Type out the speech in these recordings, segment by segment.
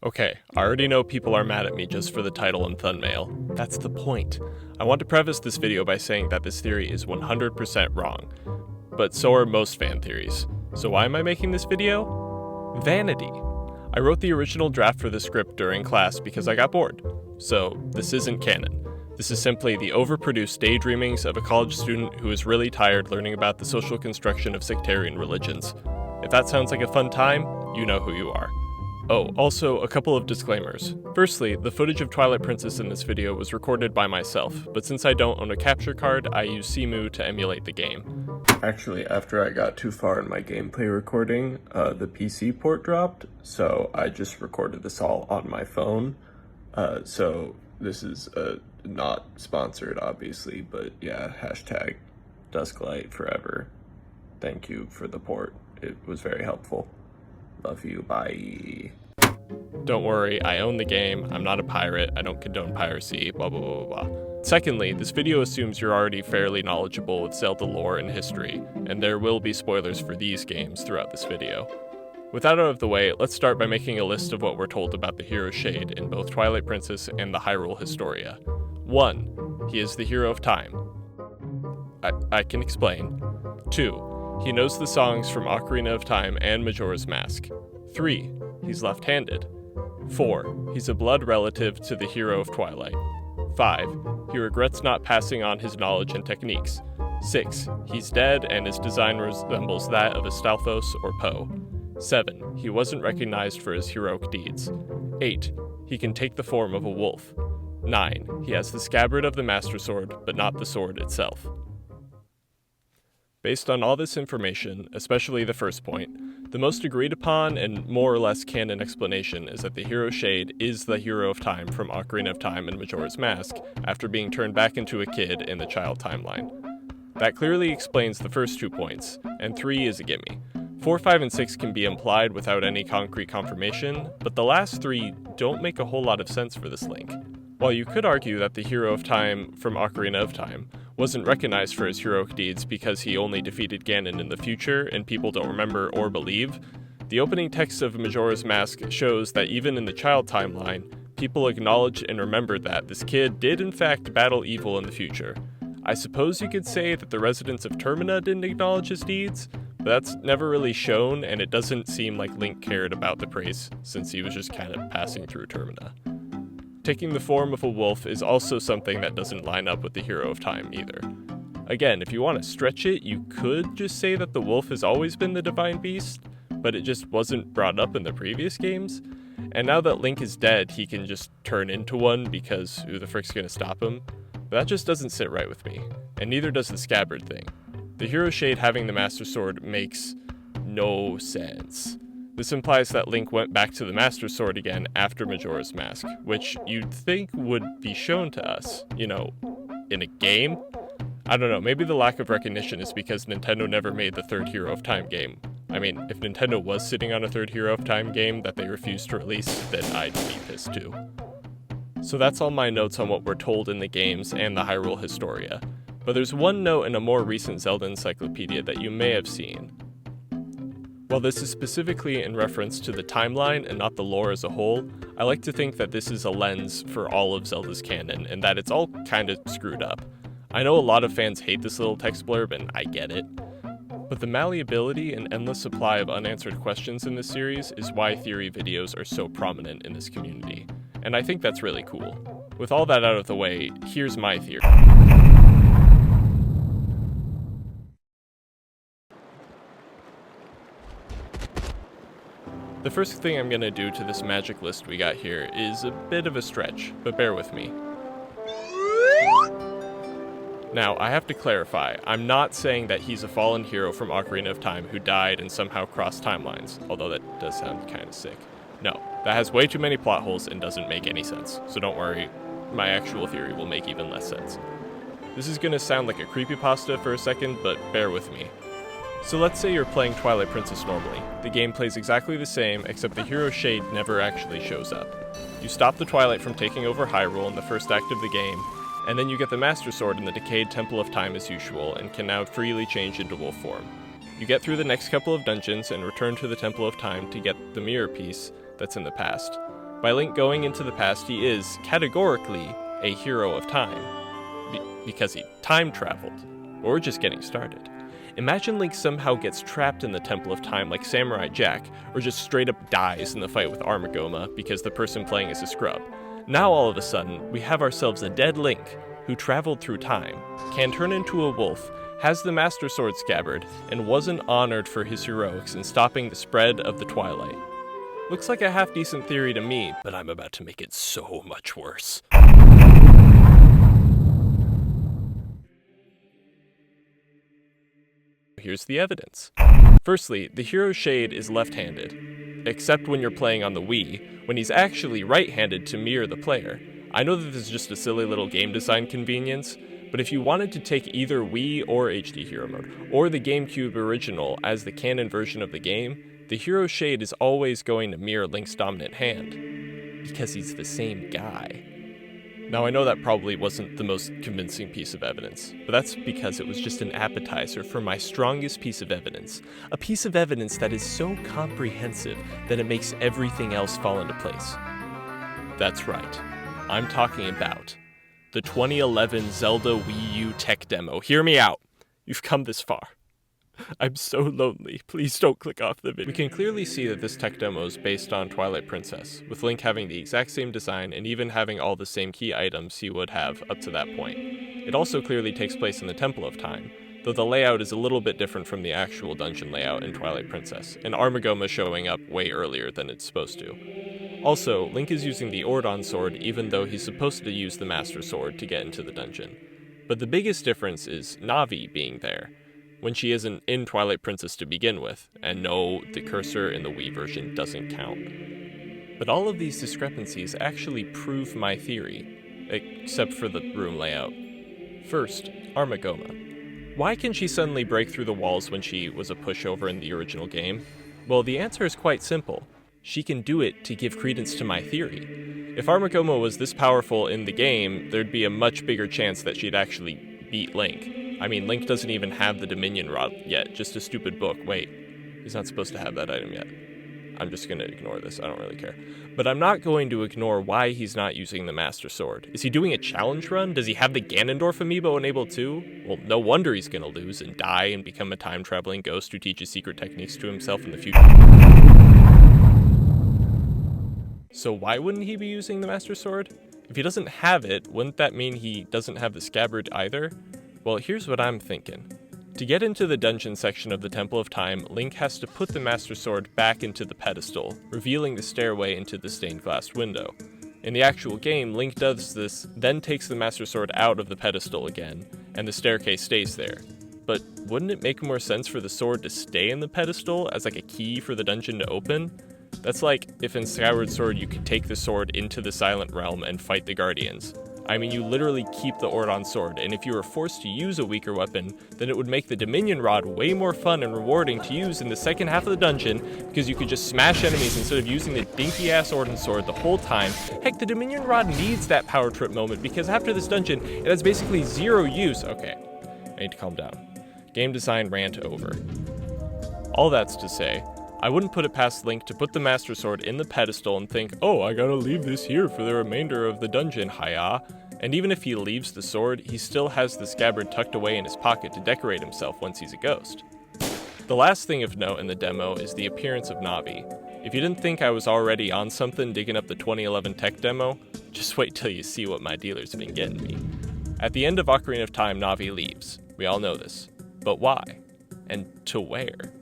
Okay, I already know people are mad at me just for the title and thumbnail. That's the point. I want to preface this video by saying that this theory is 100% wrong. But so are most fan theories. So why am I making this video? Vanity. I wrote the original draft for the script during class because I got bored. So this isn't canon. This is simply the overproduced daydreamings of a college student who is really tired learning about the social construction of sectarian religions. If that sounds like a fun time, you know who you are. Oh, also a couple of disclaimers. Firstly, the footage of Twilight Princess in this video was recorded by myself, but since I don't own a capture card, I use Cemu to emulate the game. Actually, after I got too far in my gameplay recording, the PC port dropped, so I just recorded this all on my phone. So this is not sponsored, obviously, but yeah, hashtag Dusklight forever. Thank you for the port. It was very helpful. Love you, bye. Don't worry, I own the game, I'm not a pirate, I don't condone piracy, blah blah blah blah blah. Secondly, this video assumes you're already fairly knowledgeable with Zelda lore and history, and there will be spoilers for these games throughout this video. With that out of the way, let's start by making a list of what we're told about the hero Shade in both Twilight Princess and the Hyrule Historia. 1. He is the hero of time. I can explain. 2. He knows the songs from Ocarina of Time and Majora's Mask. 3. He's left-handed. 4. He's a blood relative to the hero of Twilight. 5. He regrets not passing on his knowledge and techniques. 6. He's dead and his design resembles that of a Stalfos or Poe. 7. He wasn't recognized for his heroic deeds. 8. He can take the form of a wolf. 9. He has the scabbard of the Master Sword, but not the sword itself. Based on all this information, especially the first point, the most agreed upon and more or less canon explanation is that the hero Shade is the hero of time from Ocarina of Time and Majora's Mask after being turned back into a kid in the child timeline. That clearly explains the first 2 points, and 3 is a gimme. 4, 5, and 6 can be implied without any concrete confirmation, but the last 3 don't make a whole lot of sense for this link. While you could argue that the hero of time from Ocarina of Time wasn't recognized for his heroic deeds because he only defeated Ganon in the future and people don't remember or believe, the opening text of Majora's Mask shows that even in the child timeline, people acknowledged and remembered that this kid did in fact battle evil in the future. I suppose you could say that the residents of Termina didn't acknowledge his deeds, but that's never really shown and it doesn't seem like Link cared about the praise since he was just kind of passing through Termina. Taking the form of a wolf is also something that doesn't line up with the hero of time either. Again, if you want to stretch it, you could just say that the wolf has always been the divine beast, but it just wasn't brought up in the previous games. And now that Link is dead, he can just turn into one because who the frick's gonna stop him? But that just doesn't sit right with me, and neither does the scabbard thing. The hero Shade having the Master Sword makes no sense. This implies that Link went back to the Master Sword again after Majora's Mask, which you'd think would be shown to us, in a game? I don't know, maybe the lack of recognition is because Nintendo never made the third Hero of Time game. I mean, if Nintendo was sitting on a third Hero of Time game that they refused to release, then I'd be pissed too. So that's all my notes on what we're told in the games and the Hyrule Historia. But there's one note in a more recent Zelda encyclopedia that you may have seen. While this is specifically in reference to the timeline and not the lore as a whole, I like to think that this is a lens for all of Zelda's canon and that it's all kind of screwed up. I know a lot of fans hate this little text blurb and I get it, but the malleability and endless supply of unanswered questions in this series is why theory videos are so prominent in this community, and I think that's really cool. With all that out of the way, here's my theory. The first thing I'm going to do to this magic list we got here is a bit of a stretch, but bear with me. Now, I have to clarify, I'm not saying that he's a fallen hero from Ocarina of Time who died and somehow crossed timelines, although that does sound kind of sick. No, that has way too many plot holes and doesn't make any sense, so don't worry, my actual theory will make even less sense. This is going to sound like a creepypasta for a second, but bear with me. So let's say you're playing Twilight Princess normally. The game plays exactly the same, except the hero Shade never actually shows up. You stop the Twilight from taking over Hyrule in the first act of the game, and then you get the Master Sword in the decayed Temple of Time as usual, and can now freely change into wolf form. You get through the next couple of dungeons and return to the Temple of Time to get the mirror piece that's in the past. By Link going into the past, he is, categorically, a hero of time. Because he time traveled. Or we're just getting started. Imagine Link somehow gets trapped in the Temple of Time like Samurai Jack, or just straight up dies in the fight with Armagoma because the person playing is a scrub. Now all of a sudden, we have ourselves a dead Link, who traveled through time, can turn into a wolf, has the Master Sword scabbard, and wasn't honored for his heroics in stopping the spread of the Twilight. Looks like a half-decent theory to me, but I'm about to make it so much worse. Here's the evidence. Firstly, the hero shade is left-handed, except when you're playing on the Wii, when he's actually right-handed to mirror the player. I know that this is just a silly little game design convenience, but if you wanted to take either Wii or HD Hero Mode, or the GameCube original as the canon version of the game, the hero shade is always going to mirror Link's dominant hand, because he's the same guy. Now I know that probably wasn't the most convincing piece of evidence, but that's because it was just an appetizer for my strongest piece of evidence. A piece of evidence that is so comprehensive that it makes everything else fall into place. That's right. I'm talking about the 2011 Zelda Wii U tech demo. Hear me out. You've come this far. I'm so lonely. Please don't click off the video. We can clearly see that this tech demo is based on Twilight Princess, with Link having the exact same design and even having all the same key items he would have up to that point. It also clearly takes place in the Temple of Time, though the layout is a little bit different from the actual dungeon layout in Twilight Princess, and Armagoma showing up way earlier than it's supposed to. Also, Link is using the Ordon sword even though he's supposed to use the Master Sword to get into the dungeon. But the biggest difference is Navi being there, when she isn't in Twilight Princess to begin with, and no, the cursor in the Wii version doesn't count. But all of these discrepancies actually prove my theory, except for the room layout. First, Armagoma. Why can she suddenly break through the walls when she was a pushover in the original game? Well, the answer is quite simple. She can do it to give credence to my theory. If Armagoma was this powerful in the game, there'd be a much bigger chance that she'd actually beat Link. I mean, Link doesn't even have the Dominion Rod yet, just a stupid book. Wait, he's not supposed to have that item yet. I'm just going to ignore this, I don't really care. But I'm not going to ignore why he's not using the Master Sword. Is he doing a challenge run? Does he have the Ganondorf amiibo enabled too? Well, no wonder he's going to lose and die and become a time-traveling ghost who teaches secret techniques to himself in the future. So why wouldn't he be using the Master Sword? If he doesn't have it, wouldn't that mean he doesn't have the scabbard either? Well, here's what I'm thinking. To get into the dungeon section of the Temple of Time, Link has to put the Master Sword back into the pedestal, revealing the stairway into the stained glass window. In the actual game, Link does this, then takes the Master Sword out of the pedestal again, and the staircase stays there. But wouldn't it make more sense for the sword to stay in the pedestal as like a key for the dungeon to open? That's like if in Skyward Sword you could take the sword into the Silent Realm and fight the Guardians. I mean, you literally keep the Ordon sword, and if you were forced to use a weaker weapon, then it would make the Dominion Rod way more fun and rewarding to use in the second half of the dungeon, because you could just smash enemies instead of using the dinky-ass Ordon sword the whole time. Heck, the Dominion Rod needs that power trip moment, because after this dungeon, it has basically zero use. Okay, I need to calm down. Game design rant over. All that's to say, I wouldn't put it past Link to put the Master Sword in the pedestal and think, oh, I gotta leave this here for the remainder of the dungeon, hiya. And even if he leaves the sword, he still has the scabbard tucked away in his pocket to decorate himself once he's a ghost. The last thing of note in the demo is the appearance of Navi. If you didn't think I was already on something digging up the 2011 tech demo, just wait till you see what my dealer's been getting me. At the end of Ocarina of Time, Navi leaves. We all know this. But why? And to where?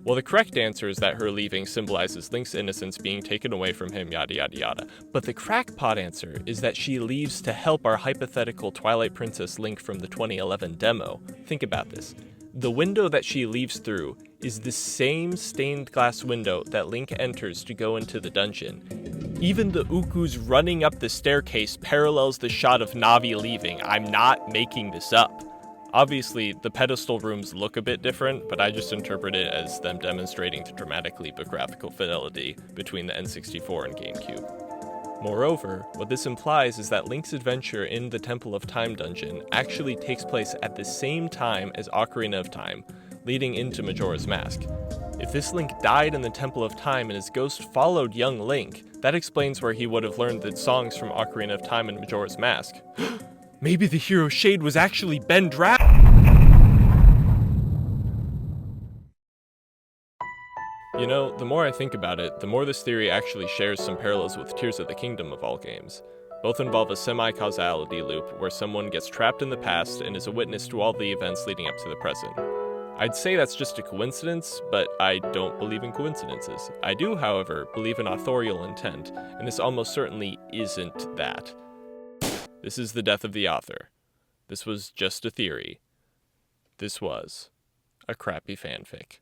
Well, the correct answer is that her leaving symbolizes Link's innocence being taken away from him, yada yada yada. But the crackpot answer is that she leaves to help our hypothetical Twilight Princess Link from the 2011 demo. Think about this. The window that she leaves through is the same stained glass window that Link enters to go into the dungeon. Even the Uku's running up the staircase parallels the shot of Navi leaving. I'm not making this up. Obviously, the pedestal rooms look a bit different, but I just interpret it as them demonstrating the dramatic leap of graphical fidelity between the N64 and GameCube. Moreover, what this implies is that Link's adventure in the Temple of Time dungeon actually takes place at the same time as Ocarina of Time, leading into Majora's Mask. If this Link died in the Temple of Time and his ghost followed young Link, that explains where he would have learned the songs from Ocarina of Time and Majora's Mask. Maybe the hero Shade was actually Ben Dra- You know, the more I think about it, the more this theory actually shares some parallels with Tears of the Kingdom of all games. Both involve a semi-causality loop where someone gets trapped in the past and is a witness to all the events leading up to the present. I'd say that's just a coincidence, but I don't believe in coincidences. I do, however, believe in authorial intent, and this almost certainly isn't that. This is the death of the author. This was just a theory. This was a crappy fanfic.